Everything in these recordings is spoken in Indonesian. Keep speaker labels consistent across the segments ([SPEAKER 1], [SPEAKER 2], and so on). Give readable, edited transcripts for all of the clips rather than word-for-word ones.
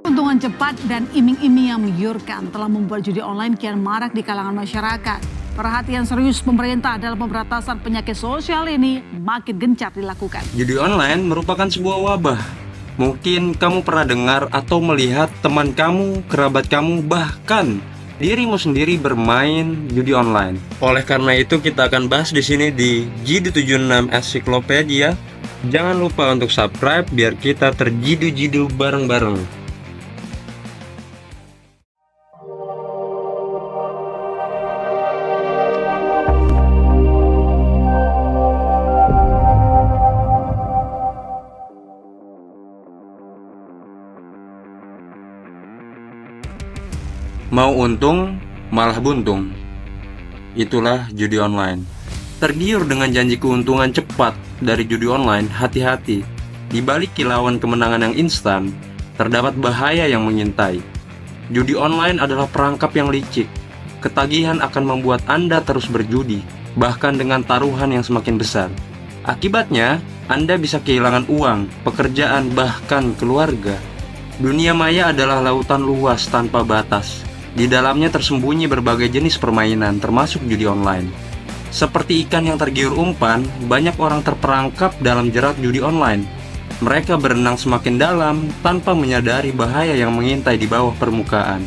[SPEAKER 1] Keuntungan cepat dan iming-iming yang menggiurkan telah membuat judi online kian marak di kalangan masyarakat. Perhatian serius pemerintah dalam pemberantasan penyakit sosial ini makin gencar dilakukan.
[SPEAKER 2] Judi online merupakan sebuah wabah. Mungkin kamu pernah dengar atau melihat teman kamu, kerabat kamu, bahkan dirimu sendiri bermain judi online. Oleh karena itu kita akan bahas di sini di JIDU76 Encyclopedia. Jangan lupa untuk subscribe biar kita terjidu-jidu bareng-bareng. Mau untung, malah buntung. Itulah judi online. Tergiur dengan janji keuntungan cepat dari judi online, hati-hati. Di balik kilauan kemenangan yang instan, terdapat bahaya yang mengintai. Judi online adalah perangkap yang licik. Ketagihan akan membuat Anda terus berjudi, bahkan dengan taruhan yang semakin besar. Akibatnya, Anda bisa kehilangan uang, pekerjaan, bahkan keluarga. Dunia maya adalah lautan luas tanpa batas. Di dalamnya tersembunyi berbagai jenis permainan, termasuk judi online. Seperti ikan yang tergiur umpan, banyak orang terperangkap dalam jerat judi online. Mereka berenang semakin dalam tanpa menyadari bahaya yang mengintai di bawah permukaan.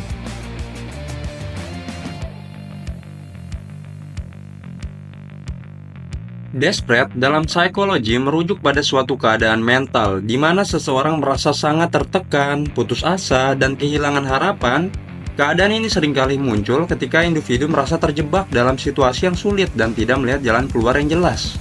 [SPEAKER 2] Desperate dalam psikologi merujuk pada suatu keadaan mental di mana seseorang merasa sangat tertekan, putus asa, dan kehilangan harapan. Keadaan ini seringkali muncul ketika individu merasa terjebak dalam situasi yang sulit dan tidak melihat jalan keluar yang jelas.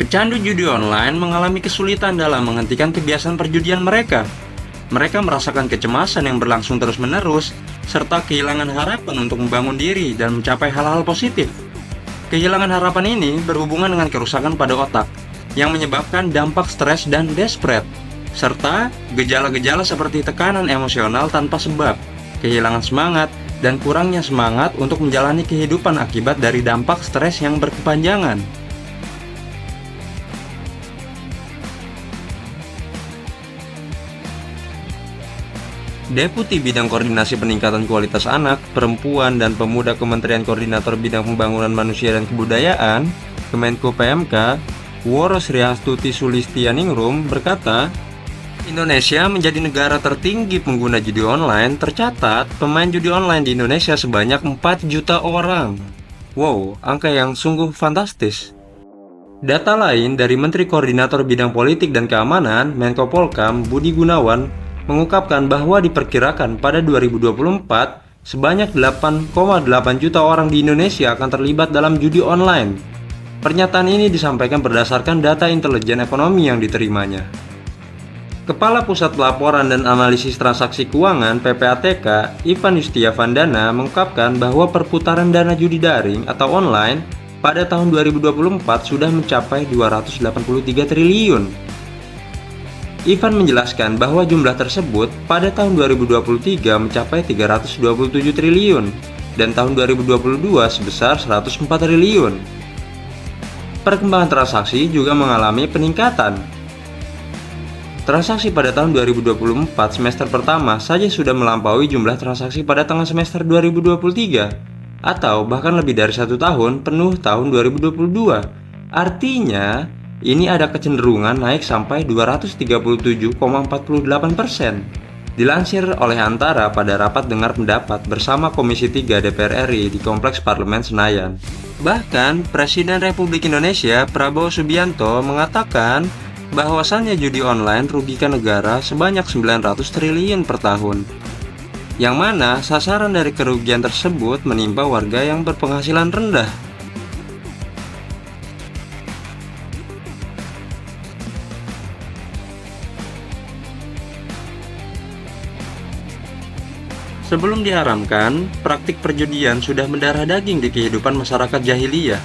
[SPEAKER 2] Pecandu judi online mengalami kesulitan dalam menghentikan kebiasaan perjudian mereka. Mereka merasakan kecemasan yang berlangsung terus-menerus, serta kehilangan harapan untuk membangun diri dan mencapai hal-hal positif. Kehilangan harapan ini berhubungan dengan kerusakan pada otak, yang menyebabkan dampak stres dan desperate, serta gejala-gejala seperti tekanan emosional tanpa sebab, kehilangan semangat, dan kurangnya semangat untuk menjalani kehidupan akibat dari dampak stres yang berkepanjangan. Deputi Bidang Koordinasi Peningkatan Kualitas Anak, Perempuan, dan Pemuda Kementerian Koordinator Bidang Pembangunan Manusia dan Kebudayaan, Kemenko PMK, Woro Sriastuti Sulistianingrum berkata, Indonesia menjadi negara tertinggi pengguna judi online. Tercatat, pemain judi online di Indonesia sebanyak 4 juta orang. Wow, angka yang sungguh fantastis. Data lain dari Menteri Koordinator Bidang Politik dan Keamanan, Menko Polkam, Budi Gunawan, mengungkapkan bahwa diperkirakan pada 2024, sebanyak 8,8 juta orang di Indonesia akan terlibat dalam judi online. Pernyataan ini disampaikan berdasarkan data intelijen ekonomi yang diterimanya. Kepala Pusat Pelaporan dan Analisis Transaksi Keuangan (PPATK), Ivan Yustiavandana mengungkapkan bahwa perputaran dana judi daring atau online pada tahun 2024 sudah mencapai 283 triliun. Ivan menjelaskan bahwa jumlah tersebut pada tahun 2023 mencapai 327 triliun dan tahun 2022 sebesar 104 triliun. Perkembangan transaksi juga mengalami peningkatan. Transaksi pada tahun 2024 semester pertama saja sudah melampaui jumlah transaksi pada tengah semester 2023, atau bahkan lebih dari 1 tahun penuh tahun 2022. Artinya, ini ada kecenderungan naik sampai 237,48%. Dilansir oleh Antara pada rapat dengar pendapat bersama Komisi 3 DPR RI di Kompleks Parlemen Senayan. Bahkan, Presiden Republik Indonesia Prabowo Subianto mengatakan bahwasannya judi online rugikan negara sebanyak 900 triliun per tahun. Yang mana sasaran dari kerugian tersebut menimpa warga yang berpenghasilan rendah. Sebelum diharamkan, praktik perjudian sudah mendarah daging di kehidupan masyarakat jahiliyah.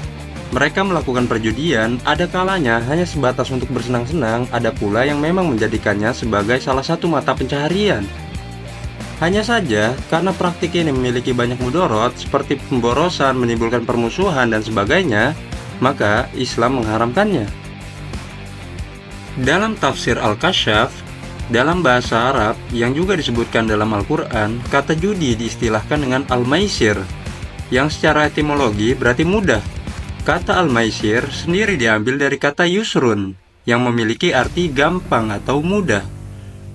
[SPEAKER 2] Mereka melakukan perjudian, ada kalanya hanya sebatas untuk bersenang-senang, ada pula yang memang menjadikannya sebagai salah satu mata pencaharian. Hanya saja, karena praktik ini memiliki banyak mudorot, seperti pemborosan, menimbulkan permusuhan, dan sebagainya, maka Islam mengharamkannya. Dalam tafsir Al-Kasyaf, dalam bahasa Arab yang juga disebutkan dalam Al-Quran, kata judi diistilahkan dengan al-maisir, yang secara etimologi berarti mudah. Kata al-maisir sendiri diambil dari kata yusrun, yang memiliki arti gampang atau mudah.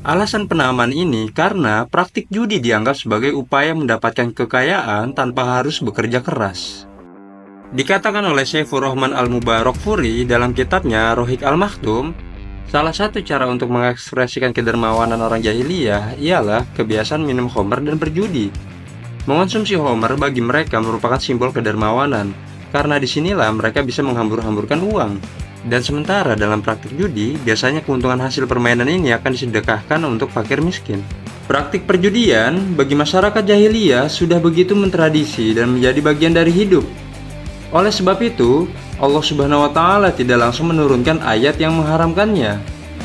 [SPEAKER 2] Alasan penamaan ini karena praktik judi dianggap sebagai upaya mendapatkan kekayaan tanpa harus bekerja keras. Dikatakan oleh Saifur Rahman Al-Mubarakfuri dalam kitabnya Rohik Al-Maktum, salah satu cara untuk mengekspresikan kedermawanan orang jahiliyah ialah kebiasaan minum khamr dan berjudi. Mengonsumsi khamr bagi mereka merupakan simbol kedermawanan, karena disinilah mereka bisa menghambur-hamburkan uang. Dan sementara dalam praktik judi, biasanya keuntungan hasil permainan ini akan disedekahkan untuk fakir miskin. Praktik perjudian bagi masyarakat jahiliyah sudah begitu mentradisi dan menjadi bagian dari hidup. Oleh sebab itu, Allah Subhanahu wa Ta'ala tidak langsung menurunkan ayat yang mengharamkannya.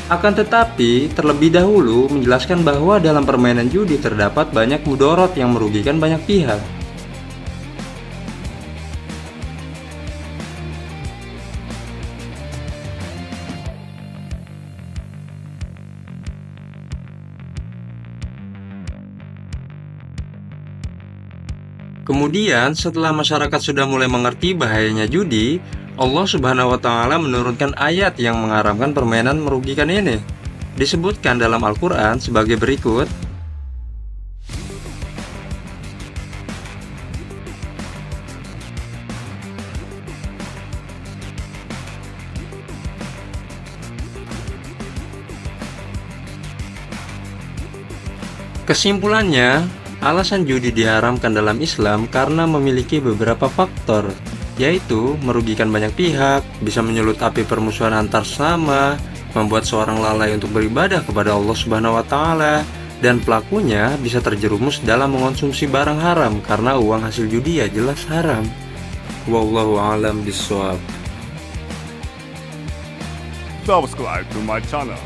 [SPEAKER 2] Akan tetapi, terlebih dahulu menjelaskan bahwa dalam permainan judi terdapat banyak mudorot yang merugikan banyak pihak. Kemudian, setelah masyarakat sudah mulai mengerti bahayanya judi, Allah Subhanahu wa Ta'ala menurunkan ayat yang mengharamkan permainan merugikan ini. Disebutkan dalam Al-Quran sebagai berikut. Kesimpulannya, alasan judi diharamkan dalam Islam karena memiliki beberapa faktor, yaitu merugikan banyak pihak, bisa menyulut api permusuhan antar sesama, membuat seorang lalai untuk beribadah kepada Allah Subhanahu wa Ta'ala, dan pelakunya bisa terjerumus dalam mengonsumsi barang haram karena uang hasil judi ya jelas haram. Wallahu a'lam bishawab.
[SPEAKER 3] Subscribe to my channel.